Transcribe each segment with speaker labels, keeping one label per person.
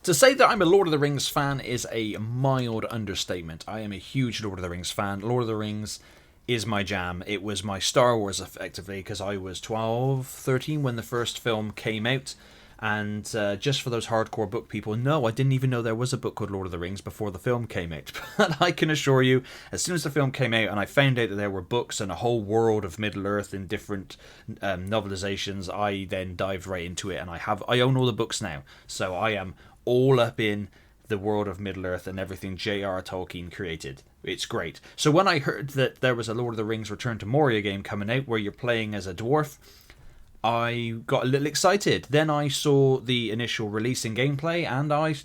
Speaker 1: To say that I'm a Lord of the Rings fan is a mild understatement. I am a huge Lord of the Rings fan. Lord of the Rings is my jam. It was my Star Wars, effectively, because I was 12, 13 when the first film came out. And just for those hardcore book people, no, I didn't even know there was a book called Lord of the Rings before the film came out. But I can assure you, as soon as the film came out and I found out that there were books and a whole world of Middle Earth in different novelizations, I then dived right into it. And I own all the books now. So I am all up in the world of Middle Earth and everything J.R. Tolkien created. It's great. So when I heard that there was a Lord of the Rings Return to Moria game coming out where you're playing as a dwarf, I got a little excited. Then I saw the initial release in gameplay and I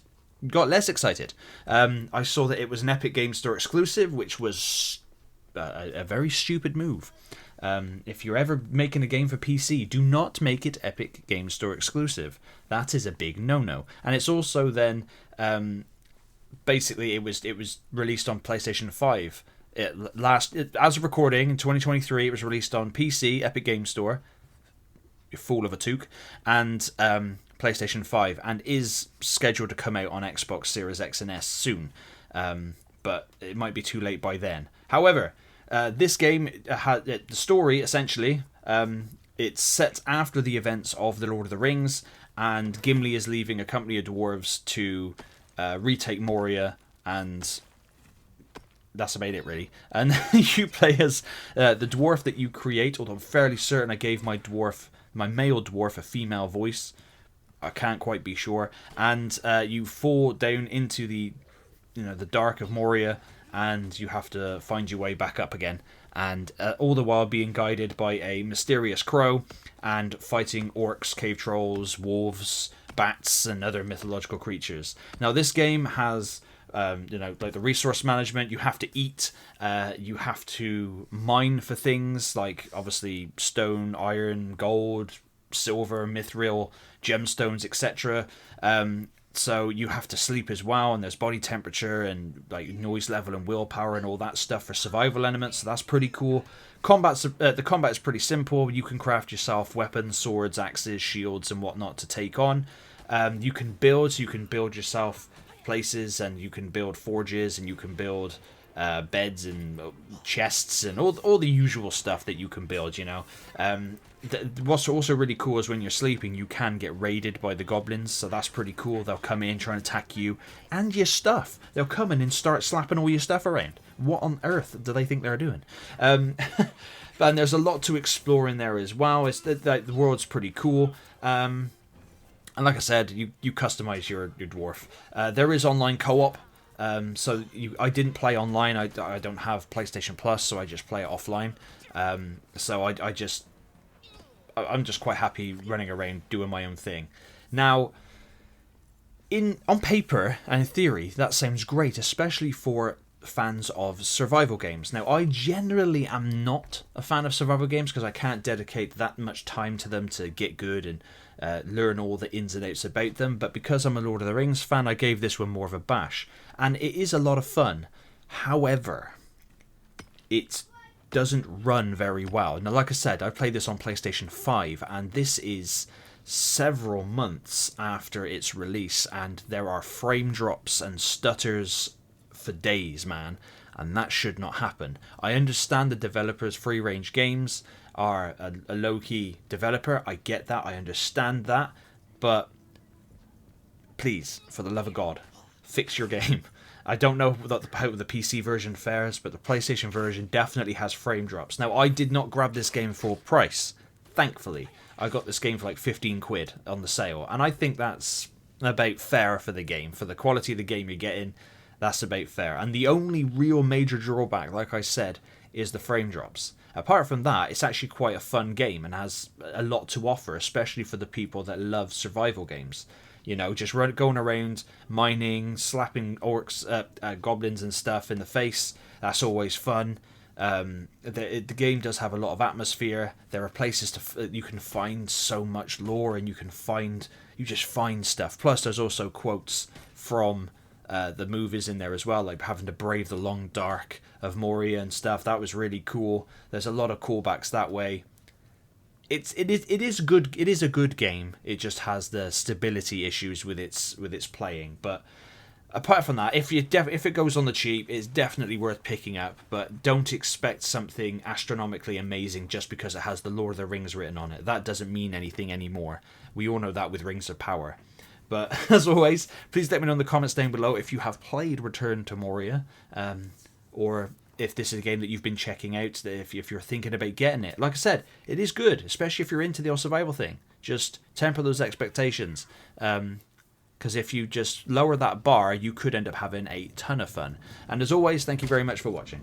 Speaker 1: got less excited. I saw that it was an Epic Game Store exclusive, which was a very stupid move. If you're ever making a game for PC, do not make it Epic Game Store exclusive. That is a big no-no. And it's also then basically it was released on PlayStation 5. As of recording in 2023, it was released on PC, Epic Game Store, you fool of a toque, and PlayStation 5, and is scheduled to come out on Xbox Series X and S soon. But it might be too late by then. However, this game had the story essentially. It's set after the events of the Lord of the Rings, and Gimli is leaving a company of dwarves to retake Moria, and that's about it, really. And you play as the dwarf that you create. Although I'm fairly certain I gave my male dwarf, a female voice. I can't quite be sure. And you fall down into the dark of Moria, and you have to find your way back up again. And all the while being guided by a mysterious crow and fighting orcs, cave trolls, wolves, bats, and other mythological creatures. Now, this game has like the resource management. You have to eat, you have to mine for things like obviously stone, iron, gold, silver, mithril, gemstones, etc. So you have to sleep as well, and there's body temperature and like noise level and willpower and all that stuff for survival elements. So that's pretty cool. The combat is pretty simple. You can craft yourself weapons, swords, axes, shields, and whatnot to take on. You can build yourself places, and you can build forges, and you can build beds and chests and all the usual stuff that you can build. What's also really cool is when you're sleeping, you can get raided by the goblins, so that's pretty cool. They'll come in, try and attack you and your stuff. They'll come in and start slapping all your stuff around. What on earth do they think they're doing? And there's a lot to explore in there as well. The world's pretty cool. And like I said, you customize your dwarf. There is online co-op. I didn't play online. I don't have PlayStation Plus, so I just play it offline. I'm just quite happy running around doing my own thing. Now, on paper and in theory, that sounds great, especially for fans of survival games. Now, I generally am not a fan of survival games because I can't dedicate that much time to them to get good and learn all the ins and outs about them. But because I'm a Lord of the Rings fan, I gave this one more of a bash. And it is a lot of fun. However, it doesn't run very well. Now, like I said, I played this on PlayStation 5, and this is several months after its release, and there are frame drops and stutters for days, man, and that should not happen. I understand the developers, Free Range Games, are a low-key developer. I get that, I understand that, but please, for the love of God, fix your game. I don't know how the PC version fares, but the PlayStation version definitely has frame drops. Now, I did not grab this game full price, thankfully. I got this game for like 15 quid on the sale, and I think that's about fair for the game. For the quality of the game you're getting, that's about fair. And the only real major drawback, like I said, is the frame drops. Apart from that, it's actually quite a fun game and has a lot to offer, especially for the people that love survival games. Just going around mining, slapping orcs, goblins and stuff in the face. That's always fun. The game does have a lot of atmosphere. There are places you can find so much lore, and you just find stuff. Plus, there's also quotes from the movies in there as well, like having to brave the long dark of Moria and stuff. That was really cool. There's a lot of callbacks that way. it is good. It is a good game. It just has the stability issues with its playing. But apart from that, if it goes on the cheap, it's definitely worth picking up. But don't expect something astronomically amazing just because it has the Lord of the Rings written on it. That doesn't mean anything anymore. We all know that with Rings of Power. But as always, please let me know in the comments down below if you have played Return to Moria, or if this is a game that you've been checking out, if you're thinking about getting it. Like I said, it is good, especially if you're into the survival thing. Just temper those expectations, because if you just lower that bar, you could end up having a ton of fun. And as always, thank you very much for watching.